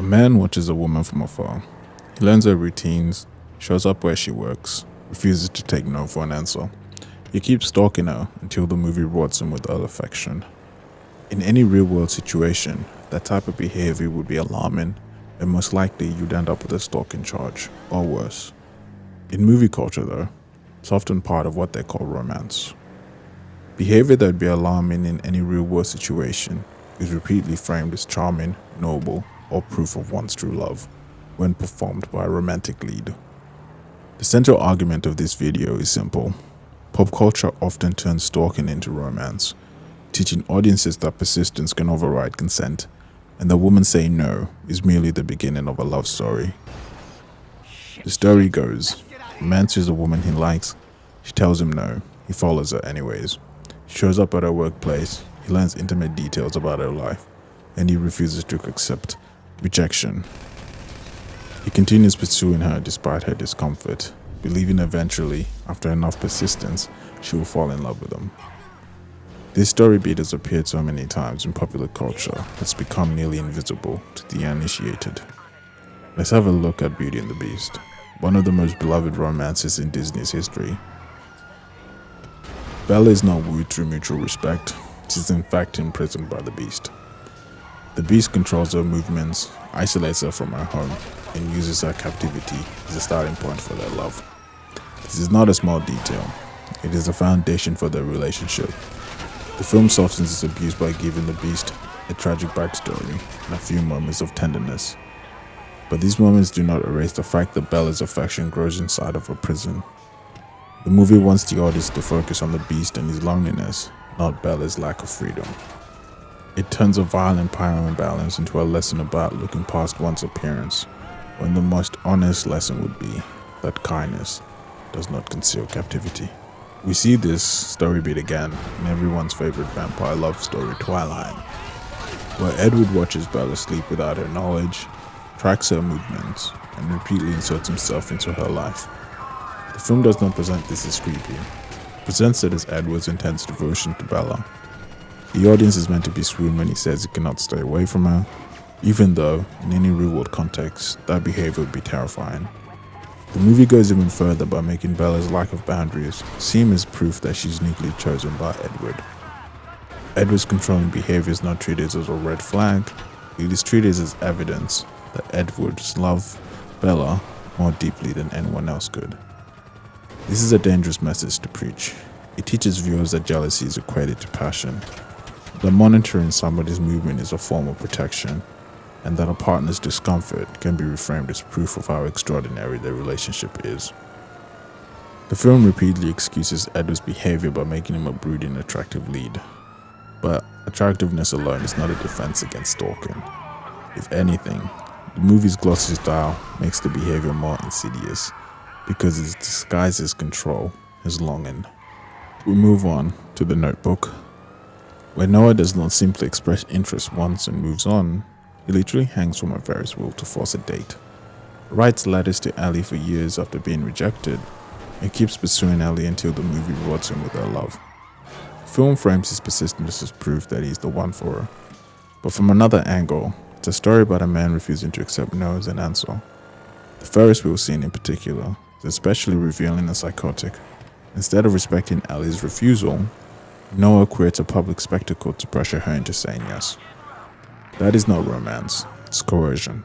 man watches a woman from afar. He learns her routines, shows up where she works, refuses to take no for an answer. He keeps stalking her until the movie rewards him with her affection. In any real-world situation, that type of behavior would be alarming, and most likely you'd end up with a stalking charge, or worse. In movie culture though, it's often part of what they call romance. Behavior that would be alarming in any real-world situation is repeatedly framed as charming, noble, or proof of one's true love, when performed by a romantic lead. The central argument of this video is simple. Pop culture often turns stalking into romance, teaching audiences that persistence can override consent, and the woman saying no is merely the beginning of a love story. The story goes, a man sees a woman he likes, she tells him no, he follows her anyways. She shows up at her workplace, he learns intimate details about her life, and he refuses to accept rejection. He continues pursuing her despite her discomfort, believing eventually, after enough persistence, she will fall in love with him. This story beat has appeared so many times in popular culture it's become nearly invisible to the uninitiated. Let's have a look at Beauty and the Beast, one of the most beloved romances in Disney's history. Bella is not wooed through mutual respect, she is in fact imprisoned by the Beast. The Beast controls her movements, isolates her from her home, and uses her captivity as a starting point for their love. This is not a small detail, it is the foundation for their relationship. The film softens its abuse by giving the Beast a tragic backstory and a few moments of tenderness. But these moments do not erase the fact that Bella's affection grows inside of her prison. The movie wants the audience to focus on the Beast and his loneliness, not Bella's lack of freedom. It turns a violent power imbalance into a lesson about looking past one's appearance, when the most honest lesson would be that kindness does not conceal captivity. We see this story beat again in everyone's favorite vampire love story, Twilight, where Edward watches Bella sleep without her knowledge, tracks her movements, and repeatedly inserts himself into her life. The film does not present this as creepy, it presents it as Edward's intense devotion to Bella. The audience is meant to be swooned when he says he cannot stay away from her, even though, in any real-world context, that behavior would be terrifying. The movie goes even further by making Bella's lack of boundaries seem as proof that she's uniquely chosen by Edward. Edward's controlling behavior is not treated as a red flag, it is treated as evidence that Edwards loves Bella more deeply than anyone else could. This is a dangerous message to preach. It teaches viewers that jealousy is equated to passion, that monitoring somebody's movement is a form of protection, and that a partner's discomfort can be reframed as proof of how extraordinary their relationship is. The film repeatedly excuses Edward's behavior by making him a brooding, attractive lead. But attractiveness alone is not a defense against stalking. If anything, the movie's glossy style makes the behavior more insidious because it disguises control as longing. We move on to The Notebook, where Noah does not simply express interest once and moves on. He literally hangs from a Ferris wheel to force a date, writes letters to Ellie for years after being rejected, and keeps pursuing Ellie until the movie rewards him with her love. The film frames his persistence as proof that he's the one for her, but from another angle, it's a story about a man refusing to accept no as an answer. The Ferris wheel scene in particular is especially revealing and psychotic. Instead of respecting Ellie's refusal, Noah creates a public spectacle to pressure her into saying yes. That is not romance, it's coercion.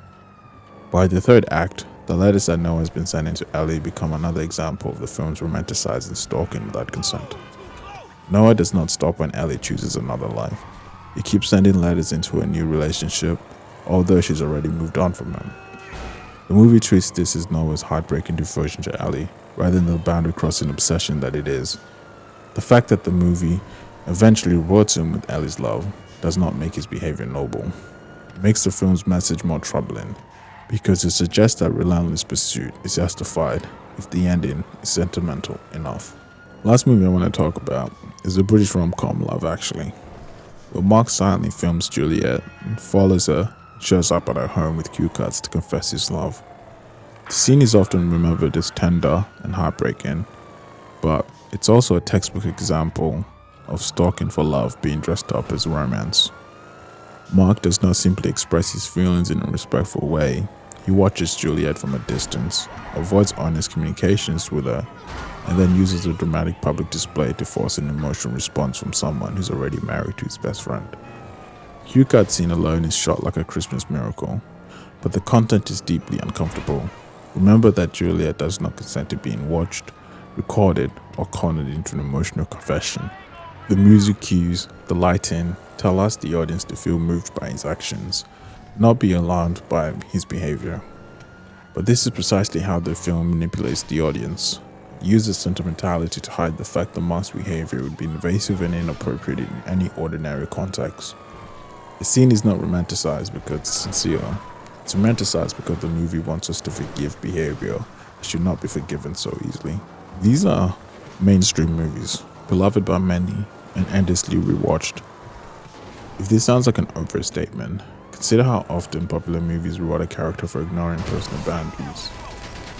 By the third act, the letters that Noah has been sending to Ellie become another example of the film's romanticizing stalking without consent. Noah does not stop when Ellie chooses another life. He keeps sending letters into a new relationship, although she's already moved on from him. The movie treats this as Noah's heartbreaking devotion to Ellie, rather than the boundary-crossing obsession that it is. The fact that the movie eventually rewards him with Ellie's love does not make his behavior noble. It makes the film's message more troubling, because it suggests that relentless pursuit is justified if the ending is sentimental enough. Last movie I want to talk about is the British rom-com Love Actually, where Mark silently films Juliet and follows her, shows up at her home with cue cards to confess his love. The scene is often remembered as tender and heartbreaking, but it's also a textbook example of stalking for love being dressed up as romance. Mark does not simply express his feelings in a respectful way. He watches Juliet from a distance, avoids honest communications with her, and then uses a dramatic public display to force an emotional response from someone who's already married to his best friend. Cue cutscene alone is shot like a Christmas miracle, but the content is deeply uncomfortable. Remember that Juliet does not consent to being watched, recorded, or cornered into an emotional confession. The music cues, the lighting, tell us the audience to feel moved by his actions, not be alarmed by his behavior. But this is precisely how the film manipulates the audience. It uses sentimentality to hide the fact that Mark's behavior would be invasive and inappropriate in any ordinary context. The scene is not romanticized because it's sincere. It's romanticized because the movie wants us to forgive behavior that should not be forgiven so easily. These are mainstream movies, beloved by many and endlessly rewatched. If this sounds like an overstatement, consider how often popular movies reward a character for ignoring personal boundaries.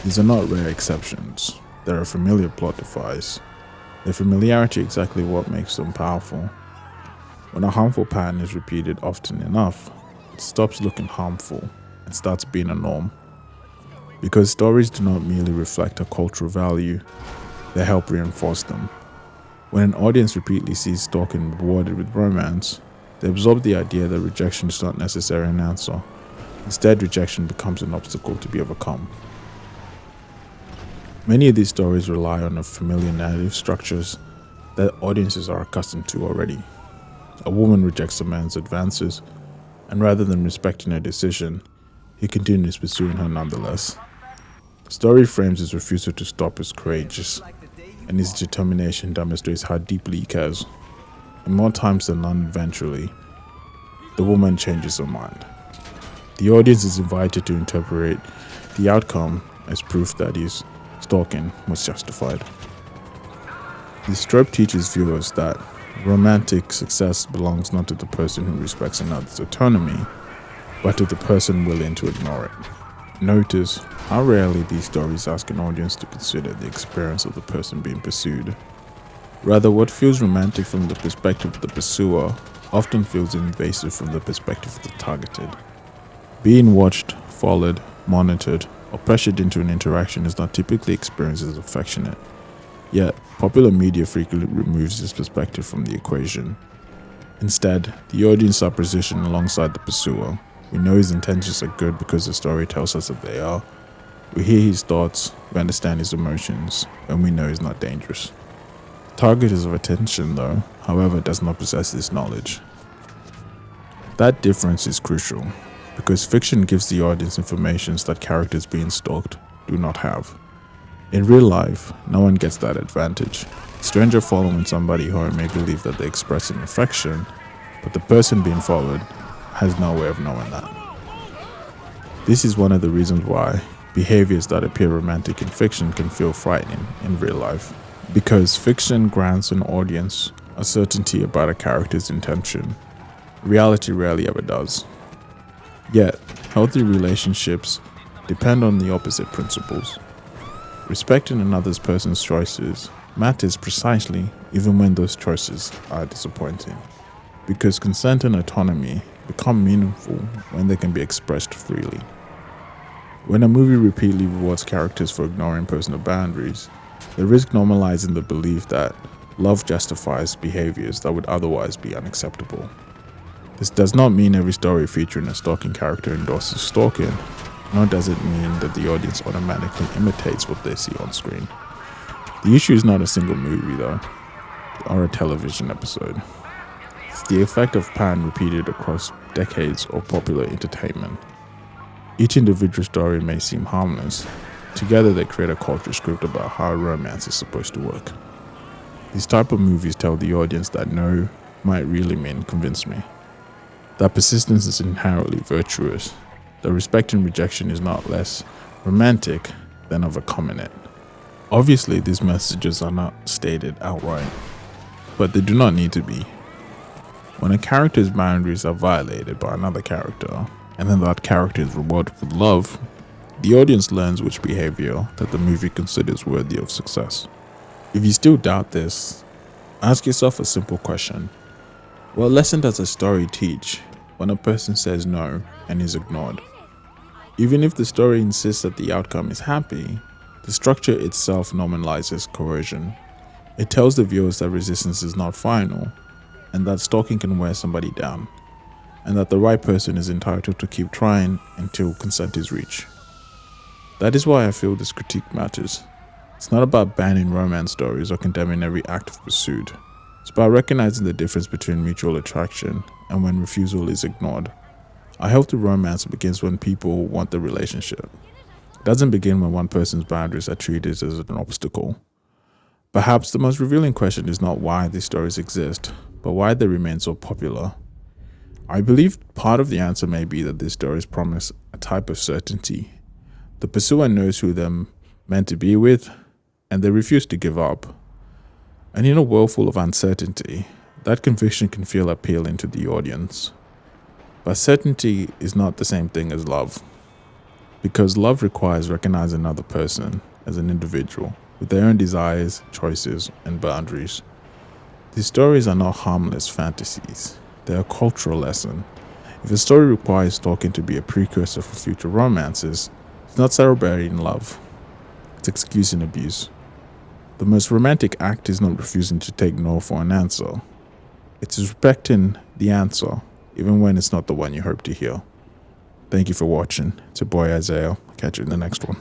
These are not rare exceptions. They're a familiar plot device. Their familiarity is exactly what makes them powerful. When a harmful pattern is repeated often enough, it stops looking harmful and starts being a norm. Because stories do not merely reflect a cultural value, they help reinforce them. When an audience repeatedly sees stalking rewarded with romance, they absorb the idea that rejection is not necessarily an answer. Instead, rejection becomes an obstacle to be overcome. Many of these stories rely on the familiar narrative structures that audiences are accustomed to already. A woman rejects a man's advances, and rather than respecting her decision, he continues pursuing her nonetheless. The story frames his refusal to stop as courageous, and his determination demonstrates how deeply he cares. And more times than none, eventually, the woman changes her mind. The audience is invited to interpret the outcome as proof that his stalking was justified. This trope teaches viewers that romantic success belongs not to the person who respects another's autonomy, but to the person willing to ignore it. Notice how rarely these stories ask an audience to consider the experience of the person being pursued. Rather, what feels romantic from the perspective of the pursuer often feels invasive from the perspective of the targeted. Being watched, followed, monitored, or pressured into an interaction is not typically experienced as affectionate. Yet, popular media frequently removes this perspective from the equation. Instead, the audience are positioned alongside the pursuer. We know his intentions are good because the story tells us that they are. We hear his thoughts, we understand his emotions, and we know he's not dangerous. The target of attention, though, however, does not possess this knowledge. That difference is crucial, because fiction gives the audience information that characters being stalked do not have. In real life, no one gets that advantage. A stranger following somebody home may believe that they're expressing affection, but the person being followed has no way of knowing that. This is one of the reasons why behaviors that appear romantic in fiction can feel frightening in real life. Because fiction grants an audience a certainty about a character's intention. Reality rarely ever does. Yet, healthy relationships depend on the opposite principles. Respecting another person's choices matters precisely even when those choices are disappointing. Because consent and autonomy become meaningful when they can be expressed freely. When a movie repeatedly rewards characters for ignoring personal boundaries, they risk normalizing the belief that love justifies behaviors that would otherwise be unacceptable. This does not mean every story featuring a stalking character endorses stalking, nor does it mean that the audience automatically imitates what they see on screen. The issue is not a single movie, though, or a television episode. It's the effect of pattern repeated across decades of popular entertainment. Each individual story may seem harmless. Together they create a culture script about how romance is supposed to work. These type of movies tell the audience that no might really mean convince me. That persistence is inherently virtuous. That respect and rejection is not less romantic than overcoming it. Obviously, these messages are not stated outright, but they do not need to be. When a character's boundaries are violated by another character, and then that character is rewarded with love, the audience learns which behavior that the movie considers worthy of success. If you still doubt this, ask yourself a simple question. What lesson does a story teach when a person says no and is ignored. Even if the story insists that the outcome is happy, the structure itself normalizes coercion. It tells the viewers that resistance is not final, and that stalking can wear somebody down, and that the right person is entitled to keep trying until consent is reached. That is why I feel this critique matters. It's not about banning romance stories or condemning every act of pursuit. It's about recognizing the difference between mutual attraction and when refusal is ignored. A healthy romance begins when people want the relationship. It doesn't begin when one person's boundaries are treated as an obstacle. Perhaps the most revealing question is not why these stories exist, but why they remain so popular. I believe part of the answer may be that these stories promise a type of certainty. The pursuer knows who they're meant to be with, and they refuse to give up. And in a world full of uncertainty, that conviction can feel appealing to the audience. But certainty is not the same thing as love, because love requires recognizing another person as an individual with their own desires, choices, and boundaries. These stories are not harmless fantasies. They're a cultural lesson. If a story requires stalking to be a precursor for future romances, it's not celebrating love. It's excusing abuse. The most romantic act is not refusing to take no for an answer. It's respecting the answer, even when it's not the one you hope to hear. Thank you for watching. It's your boy Isaiah. Catch you in the next one.